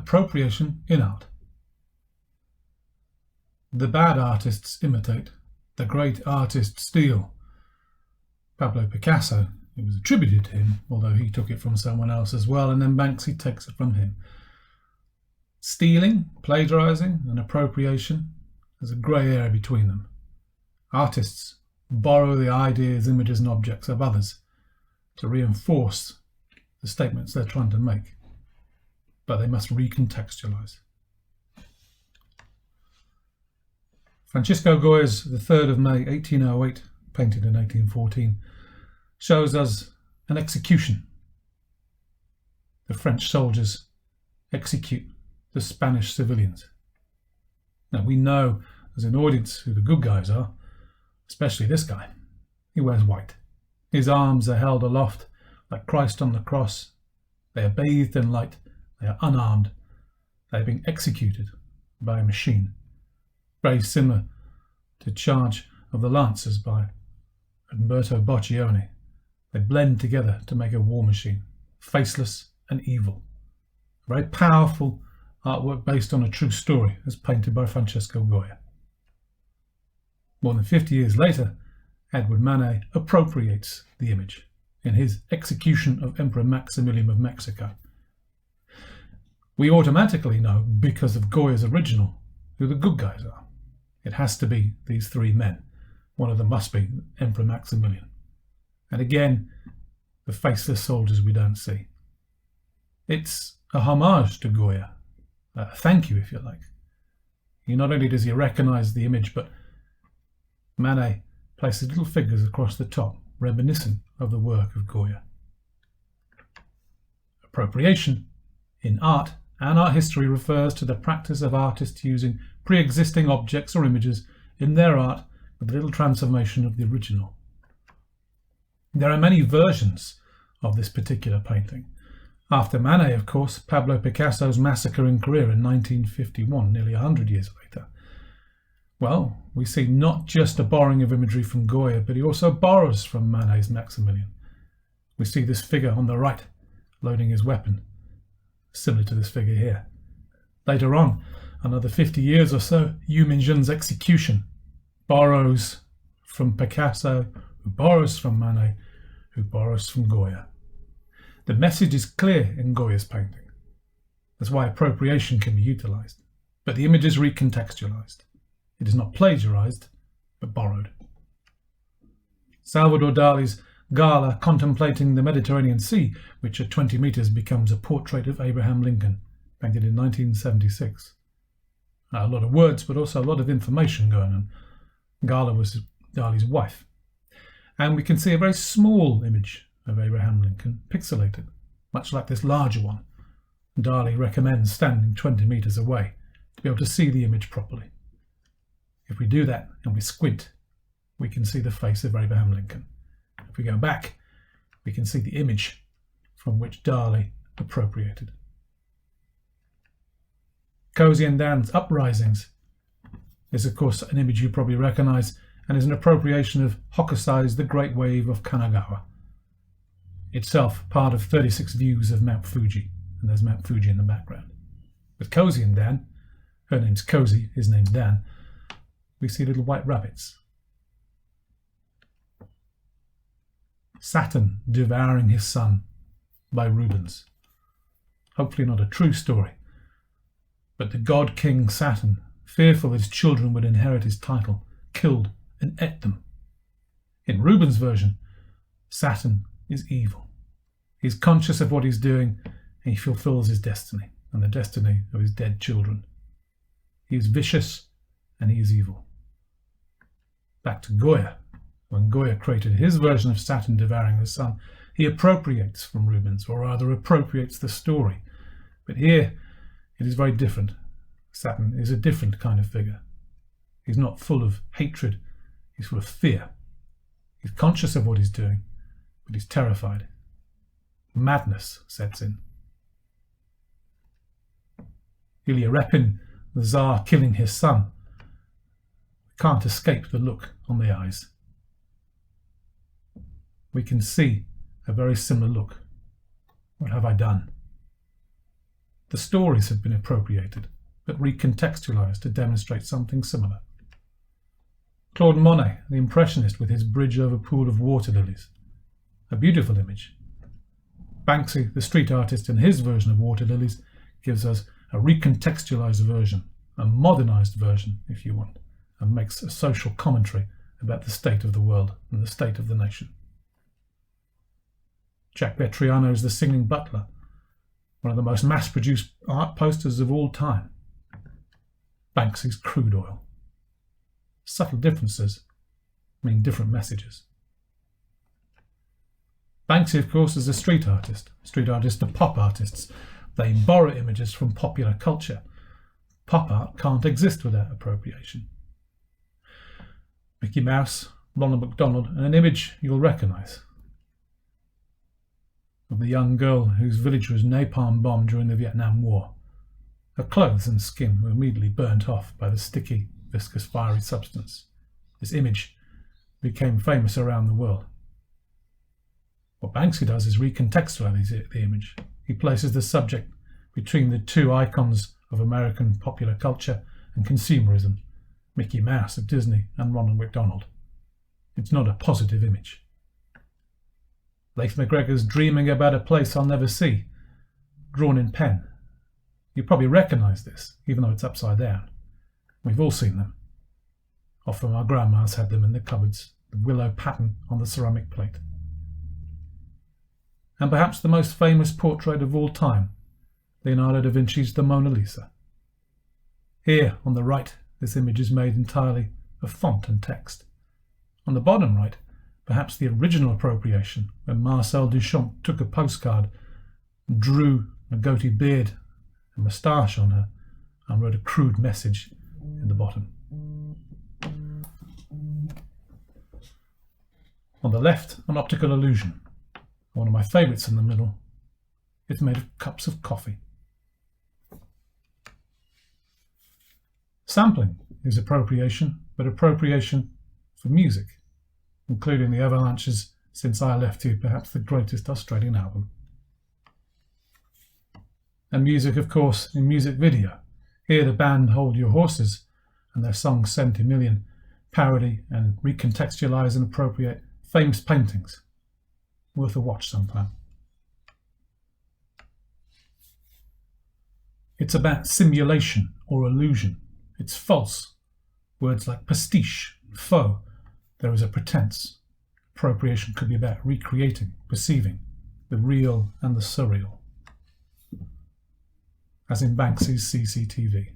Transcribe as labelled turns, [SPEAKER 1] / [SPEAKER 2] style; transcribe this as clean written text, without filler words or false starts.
[SPEAKER 1] Appropriation in art. The bad artists imitate, the great artists steal. Pablo Picasso, it was attributed to him, although he took it from someone else as well, and then Banksy takes it from him. Stealing, plagiarizing, and appropriation, there's a grey area between them. Artists borrow the ideas, images, and objects of others to reinforce the statements they're trying to make, but they must recontextualize. Francisco Goya's The 3rd of May 1808, painted in 1814, shows us an execution. The French soldiers execute the Spanish civilians. Now we know as an audience who the good guys are, especially this guy. He wears white. His arms are held aloft like Christ on the cross. They are bathed in light. They are unarmed. They are being executed by a machine. Very similar to Charge of the Lancers by Umberto Boccioni. They blend together to make a war machine, faceless and evil. A very powerful artwork based on a true story as painted by Francisco Goya. More than 50 years later, Edward Manet appropriates the image in his execution of Emperor Maximilian of Mexico. We automatically know, because of Goya's original, who the good guys are. It has to be these three men. One of them must be Emperor Maximilian. And again, the faceless soldiers we don't see. It's a homage to Goya, a thank you if you like. Not only does he recognize the image, but Manet places little figures across the top, reminiscent of the work of Goya. Appropriation in art and art history refers to the practice of artists using pre-existing objects or images in their art with a little transformation of the original. There are many versions of this particular painting. After Manet, of course, Pablo Picasso's massacring career in 1951, nearly 100 years later. Well, we see not just a borrowing of imagery from Goya, but he also borrows from Manet's Maximilian. We see this figure on the right loading his weapon, similar to this figure here. Later on, another 50 years or so, Yu Minjun's Execution borrows from Picasso, who borrows from Manet, who borrows from Goya. The message is clear in Goya's painting. That's why appropriation can be utilized. But the image is recontextualized. It is not plagiarized, but borrowed. Salvador Dali's Gala contemplating the Mediterranean Sea, which at 20 meters becomes a portrait of Abraham Lincoln, painted in 1976. A lot of words, but also a lot of information going on. Gala was Dali's wife. And we can see a very small image of Abraham Lincoln, pixelated, much like this larger one. Dali recommends standing 20 meters away to be able to see the image properly. If we do that and we squint, we can see the face of Abraham Lincoln. If we go back, we can see the image from which Dali appropriated. Cozy and Dan's Uprisings is, of course, an image you probably recognize and is an appropriation of Hokusai's The Great Wave of Kanagawa, itself part of 36 views of Mount Fuji, and there's Mount Fuji in the background. With Cozy and Dan, her name's Cozy, his name's Dan, we see little white rabbits. Saturn Devouring His Son by Rubens. Hopefully not a true story, but the god king Saturn, fearful that his children would inherit his title, killed and ate them. In Rubens' version, Saturn is evil. He's conscious of what he's doing and he fulfills his destiny and the destiny of his dead children. He is vicious and he is evil. Back to Goya. When Goya created his version of Saturn devouring the sun, he appropriates from Rubens, or rather appropriates the story. But here it is very different. Saturn is a different kind of figure. He's not full of hatred, he's full of fear. He's conscious of what he's doing, but he's terrified. Madness sets in. Ilya Repin, the Tsar killing his son, can't escape the look on the eyes. We can see a very similar look. What have I done? The stories have been appropriated, but recontextualized to demonstrate something similar. Claude Monet, the Impressionist, with his bridge over pool of water lilies. A beautiful image. Banksy, the street artist, in his version of water lilies, gives us a recontextualized version, a modernized version, if you want, and makes a social commentary about the state of the world and the state of the nation. Jack Vetriano's The Singing Butler, one of the most mass-produced art posters of all time. Banksy's Crude Oil. Subtle differences mean different messages. Banksy, of course, is a street artist. Street artists are pop artists. They borrow images from popular culture. Pop art can't exist without appropriation. Mickey Mouse, Ronald McDonald, and an image you'll recognise of the young girl whose village was napalm bombed during the Vietnam War. Her clothes and skin were immediately burnt off by the sticky, viscous, fiery substance. This image became famous around the world. What Banksy does is recontextualize the image. He places the subject between the two icons of American popular culture and consumerism, Mickey Mouse of Disney and Ronald McDonald. It's not a positive image. Leith McGregor's Dreaming About a Place I'll Never See, drawn in pen. You probably recognise this, even though it's upside down. We've all seen them. Often our grandmas had them in the cupboards, the willow pattern on the ceramic plate. And perhaps the most famous portrait of all time, Leonardo da Vinci's The Mona Lisa. Here, on the right, this image is made entirely of font and text. On the bottom right, perhaps the original appropriation, when Marcel Duchamp took a postcard, drew a goatee beard and moustache on her, and wrote a crude message in the bottom. On the left, an optical illusion. One of my favourites in the middle. It's made of cups of coffee. Sampling is appropriation, but appropriation for music, including the Avalanche's Since I Left You, perhaps the greatest Australian album. And music, of course, in music video. Here the band Hold Your Horses and their song 70 Million parody and recontextualise and appropriate famous paintings. Worth a watch sometime. It's about simulation or illusion. It's false. Words like pastiche, faux. There is a pretense. Appropriation could be about recreating, perceiving the real and the surreal. As in Banksy's CCTV.